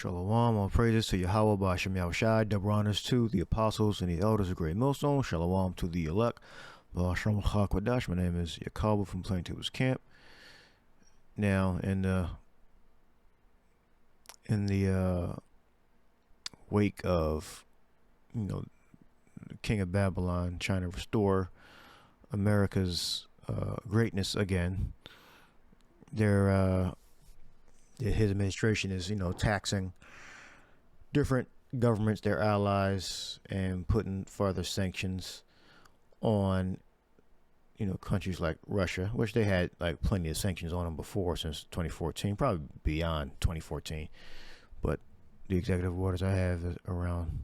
Shalom, all praises to Yahweh Ba'Shem Yahushai, double honors to the apostles and the elders of Great Millstone. Shalom to the elect. Ba'Shem Chakwadah. My name is Yaakov from Plaintables Camp. Now, in the wake of, the King of Babylon trying to restore America's greatness again, his administration is, taxing different governments, their allies, and putting further sanctions on, countries like Russia, which they had like plenty of sanctions on them before since 2014, probably beyond 2014. But the executive orders I have is around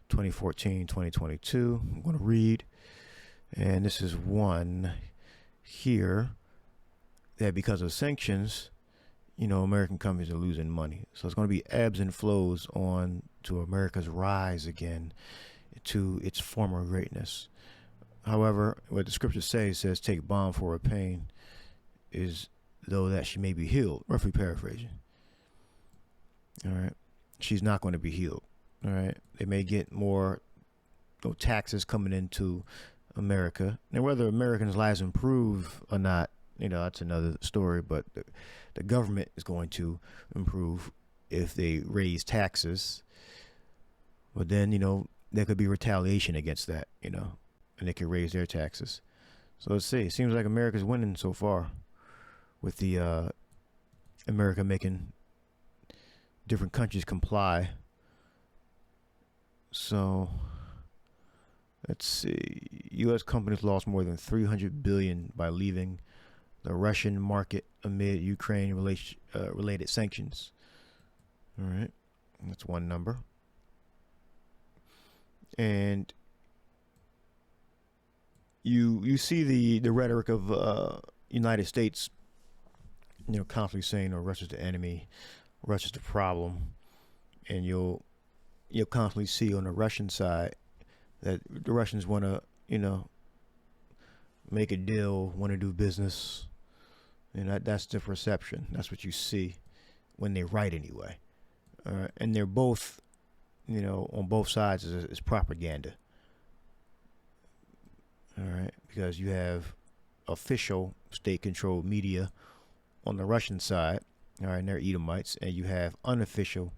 2014, 2022. I'm going to read, and this is one here that because of sanctions, American companies are losing money. So it's going to be ebbs and flows on to America's rise again to its former greatness. However, what the scriptures says, take balm for her pain, is though that she may be healed, roughly paraphrasing. All right. She's not going to be healed. All right. They may get more taxes coming into America. And whether Americans' lives improve or not, that's another story, but the government is going to improve if they raise taxes. But then, there could be retaliation against that, and they could raise their taxes. So let's see. It seems like America's winning so far with the America making different countries comply. So let's see. U.S. companies lost more than $300 billion by leaving the Russian market amid Ukraine related sanctions. All right, that's one number. And you see the rhetoric of United States, constantly saying, Russia's the enemy, Russia's the problem, and you'll constantly see on the Russian side that the Russians want to, make a deal, want to do business. And that's the perception. That's what you see when they write anyway. And they're both, on both sides is propaganda. All right. Because you have official state-controlled media on the Russian side. All right. And they're Edomites. And you have unofficial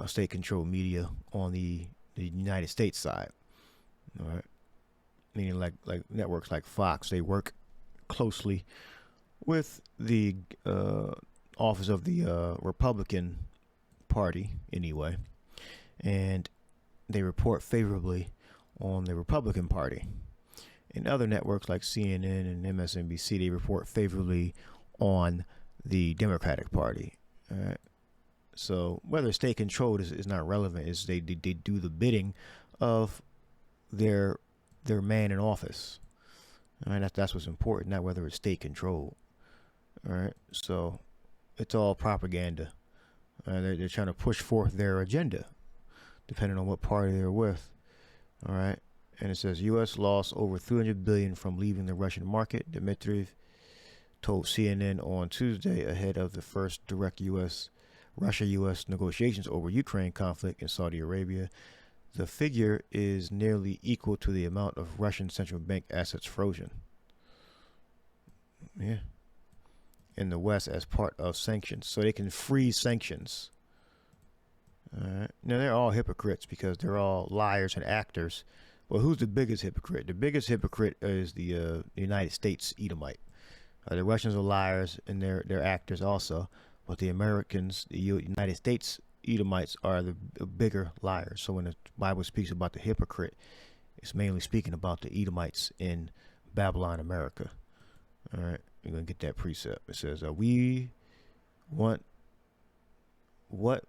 state-controlled media on the United States side. All right. Meaning like networks like Fox, they work closely with the office of the Republican Party anyway, and they report favorably on the Republican Party. In other networks like CNN and MSNBC, they report favorably on the Democratic Party. All right. So whether state controlled is not relevant. Is they do the bidding of their man in office. All right, that's what's important, not whether it's state controlled. All right, so it's all propaganda. They're trying to push forth their agenda, depending on what party they're with. All right, and it says U.S. lost over $300 billion from leaving the Russian market. Dmitriev told CNN on Tuesday ahead of the first direct Russia-U.S. negotiations over Ukraine conflict in Saudi Arabia. The figure is nearly equal to the amount of Russian central bank assets frozen. Yeah. In the West as part of sanctions. So they can freeze sanctions. All right. Now, they're all hypocrites because they're all liars and actors. Well, who's the biggest hypocrite? The biggest hypocrite is the United States Edomite. The Russians are liars and they're actors also. But the Americans, the United States Edomites are the bigger liars. So when the Bible speaks about the hypocrite, it's mainly speaking about the Edomites in Babylon, America. All right, we're going to get that precept. It says, what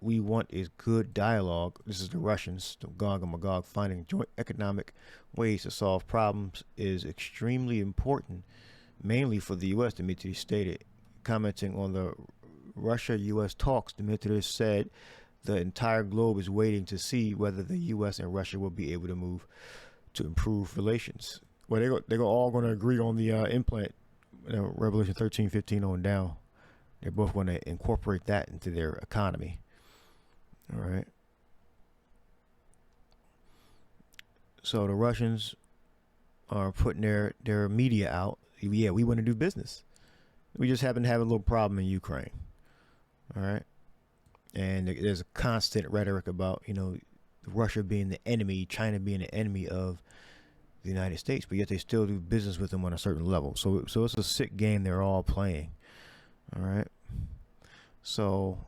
we want is good dialogue. This is the Russians, the Gog and Magog, finding joint economic ways to solve problems is extremely important, mainly for the U.S., Dmitry stated. Commenting on the Russia-U.S. talks, Dmitry said the entire globe is waiting to see whether the U.S. and Russia will be able to move to improve relations. Well, they're all going to agree on the implant, Revelation 13:15 on down. They're both going to incorporate that into their economy. All right. So the Russians are putting their media out. Yeah, we want to do business. We just happen to have a little problem in Ukraine. All right. And there's a constant rhetoric about, Russia being the enemy, China being the enemy of the United States, but yet they still do business with them on a certain level. So it's a sick game they're all playing. All right. So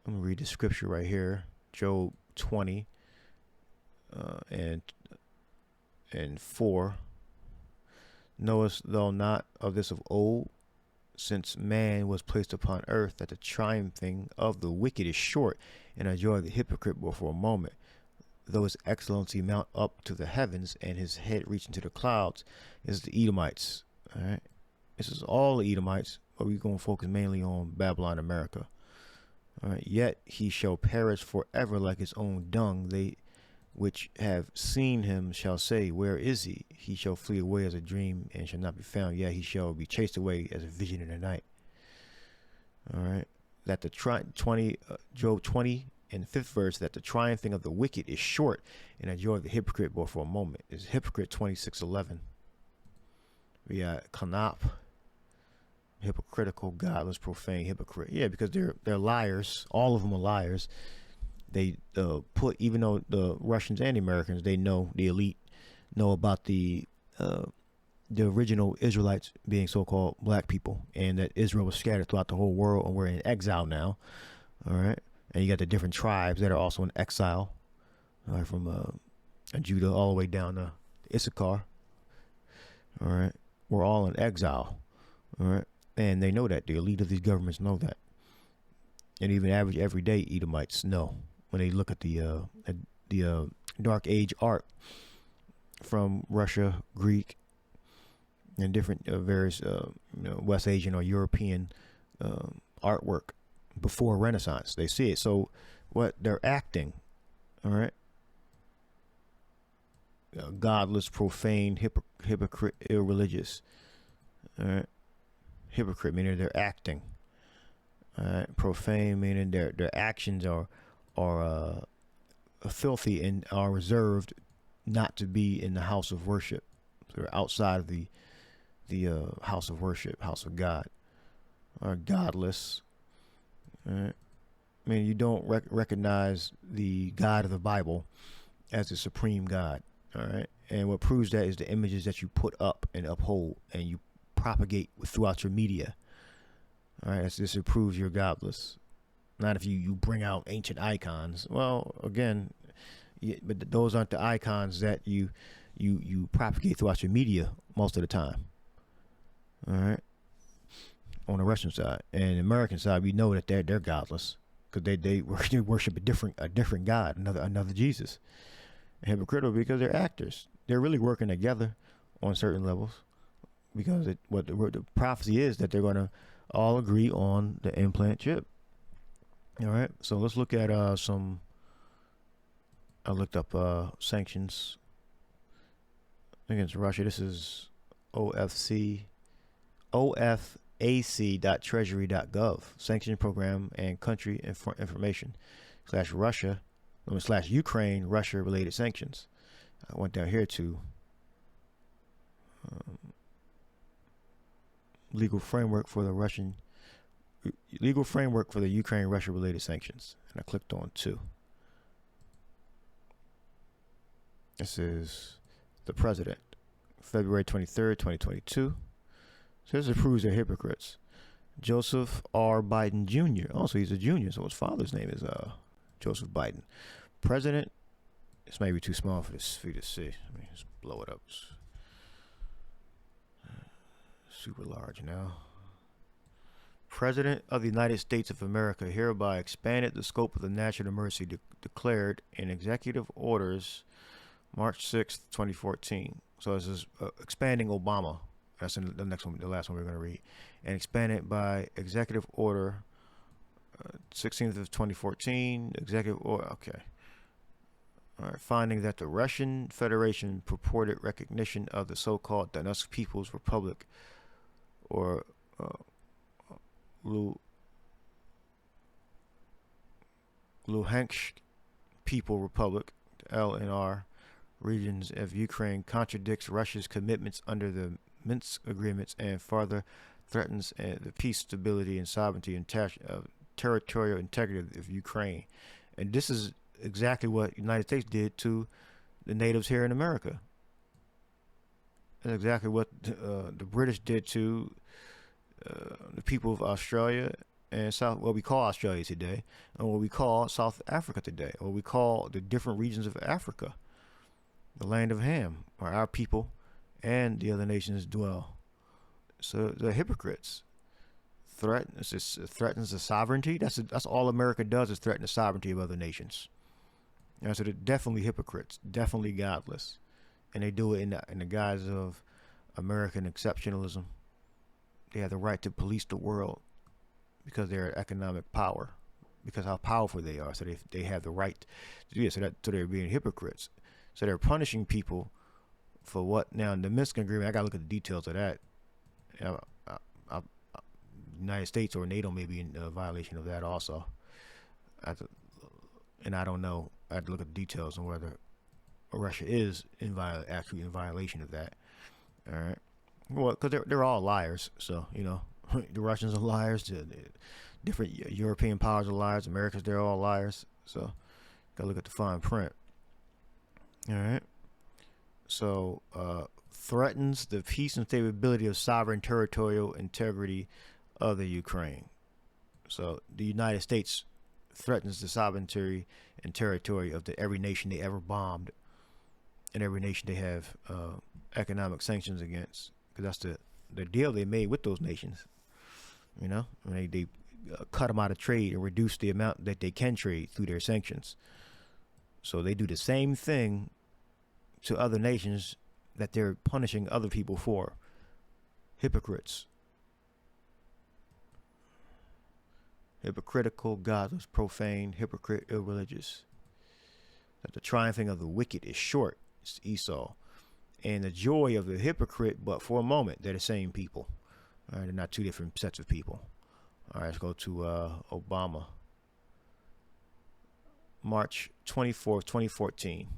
I'm gonna read the scripture right here, Job 20 and 4. Knowest thou not of this of old, since man was placed upon earth, that the triumphing of the wicked is short, and a joy of the hypocrite but for a moment. Though his excellency mount up to the heavens, and his head reach into the clouds, is the Edomites. All right, this is all the Edomites, but we're going to focus mainly on Babylon, America. All right, yet he shall perish forever like his own dung. They which have seen him shall say, where is he? He shall flee away as a dream, and shall not be found. Yet he shall be chased away as a vision in the night. All right, that the Job 20 and the 5th verse, that the triumphing of the wicked is short, and a joy of the hypocrite but for a moment. Is hypocrite 26:11. We got Kanop, hypocritical, godless, profane, hypocrite. Yeah, because they're liars. All of them are liars. They put, even though the Russians and the Americans, they know, the elite know about the original Israelites being so-called black people, and that Israel was scattered throughout the whole world, and we're in exile now. All right, and you got the different tribes that are also in exile, from Judah all the way down to Issachar. All right, we're all in exile. All right, and they know that. The elite of these governments know that, and even average everyday Edomites know. When they look at the Dark Age art from Russia, Greek, and different various West Asian or European artwork before Renaissance, they see it. So what they're acting, all right, godless, profane, hypocrite, irreligious, all right, hypocrite meaning they're acting, all right, profane meaning their actions are filthy and are reserved not to be in the house of worship. So they're outside of the house of worship, house of God. Are godless. All right? I mean, you don't recognize the God of the Bible as the supreme God. All right, and what proves that is the images that you put up and uphold and you propagate throughout your media. All right, this proves you're godless. Not if you bring out ancient icons. Well, again, but those aren't the icons that you propagate throughout your media most of the time. All right, on the Russian side and the American side, we know that they're godless because they worship a different God, another Jesus. And hypocritical because they're actors. They're really working together on certain levels because what the prophecy is that they're going to all agree on the implant chip. All right, so let's look at some. I looked up sanctions against Russia. This is offac.treasury.gov, sanction program and country information /Russia /Ukraine Russia related sanctions. I went down here to legal framework for the Ukraine Russia related sanctions, and I clicked on 2. This is the president, February 23rd, 2022. So this proves they're hypocrites. Joseph R. Biden Jr. Also, he's a junior, so his father's name is Joseph Biden. President. This may be too small for you to see. Let me just blow it up. It's super large now. President of the United States of America hereby expanded the scope of the national emergency declared in executive orders March 6th, 2014. So this is expanding Obama. That's in the next one, the last one we're going to read. And expanded by executive order 16th of 2014. Executive order, okay. All right, finding that the Russian Federation purported recognition of the so-called Donetsk People's Republic or Luhansk People Republic, the LNR, regions of Ukraine contradicts Russia's commitments under the Minsk agreements and further threatens the peace, stability, and sovereignty and territorial integrity of Ukraine. And this is exactly what the United States did to the natives here in America. That's exactly what the British did to the people of Australia and what we call Australia today, and what we call South Africa today, or what we call the different regions of Africa, the land of Ham, where our people and the other nations dwell. So the hypocrites threatens the sovereignty. That's all America does, is threaten the sovereignty of other nations. So they're definitely hypocrites, definitely godless, and they do it in the guise of American exceptionalism. They have the right to police the world because they're economic power, because how powerful they are. So they have the right to do it. So they're being hypocrites. So they're punishing people for what? Now in the Minsk agreement, I gotta look at the details of that. United States or NATO may be in violation of that also. And I don't know. I have to look at the details on whether Russia is actually in violation of that. All right. Well, because they're all liars. So, the Russians are liars. The different European powers are liars. Americans, they're all liars. So, gotta look at the fine print. All right. So, threatens the peace and stability of sovereign territorial integrity of the Ukraine. So, the United States threatens the sovereignty and territory of every nation they ever bombed, and every nation they have economic sanctions against, because that's the deal they made with those nations. They cut them out of trade and reduce the amount that they can trade through their sanctions. So they do the same thing to other nations that they're punishing other people for. Hypocrites. Hypocritical, godless, profane, hypocrite, irreligious. That the triumphing of the wicked is short. It's Esau. And the joy of the hypocrite, but for a moment, they're the same people. All right, they're not two different sets of people. All right, let's go to Obama. March 24th, 2014.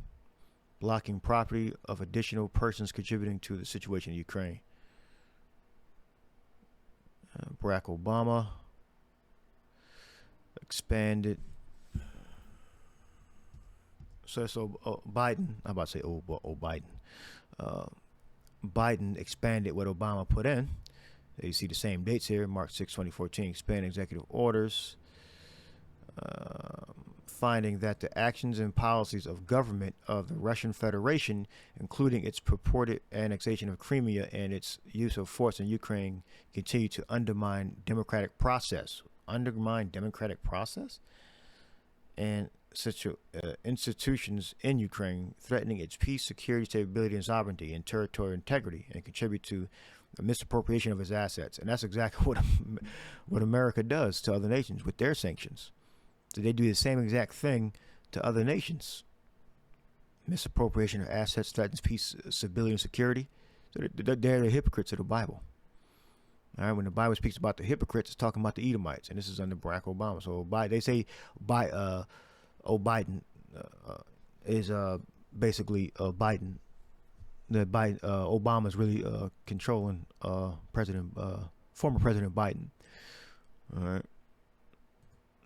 Blocking property of additional persons contributing to the situation in Ukraine. Barack Obama expanded. So Biden, I'm about to say Biden. Biden expanded what Obama put in. You see the same dates here, March 6, 2014, expanded executive orders, finding that the actions and policies of government of the Russian Federation, including its purported annexation of Crimea and its use of force in Ukraine, continue to undermine democratic process. Undermine democratic process? And such institutions in Ukraine, threatening its peace, security, stability, and sovereignty, and territorial integrity, and contribute to the misappropriation of its assets. And that's exactly what America does to other nations with their sanctions. So they do the same exact thing to other nations. Misappropriation of assets threatens peace, stability, and security. So they're the hypocrites of the Bible. All right, when the Bible speaks about the hypocrites, it's talking about the Edomites, and this is under Barack Obama. So they say Biden is basically Biden. Obama is really controlling former President Biden. All right,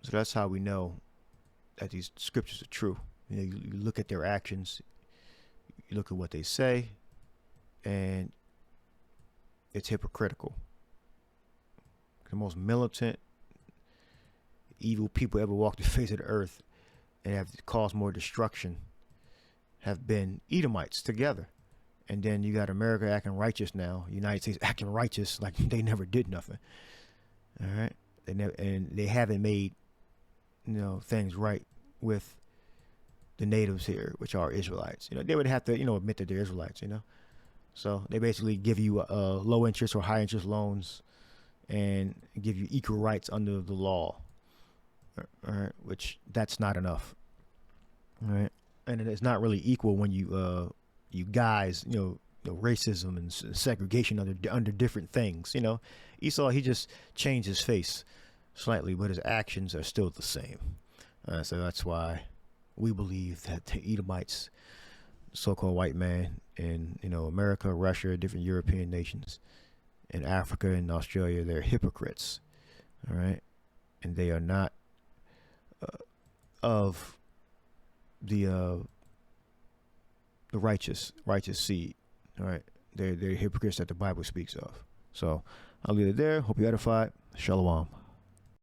so that's how we know that these scriptures are true. You look at their actions, you look at what they say, and it's hypocritical. The most militant, evil people ever walked the face of the earth and have caused more destruction have been Edomites together. And then you got America acting righteous now, United States acting righteous like they never did nothing. All right, they haven't made things right with the natives here, which are Israelites. They would have to admit that they're Israelites. So they basically give you low interest or high interest loans and give you equal rights under the law. All right, which that's not enough. All right, and it's not really equal when you guys, racism and segregation under different things. Esau, he just changed his face slightly, but his actions are still the same. So that's why we believe that the Edomites, so-called white man in America, Russia, different European nations, in Africa and Australia, they're hypocrites. All right, and they are not of the righteous seed. All right, they're hypocrites that the Bible speaks of. So I'll leave it there. Hope you edified. Shalom.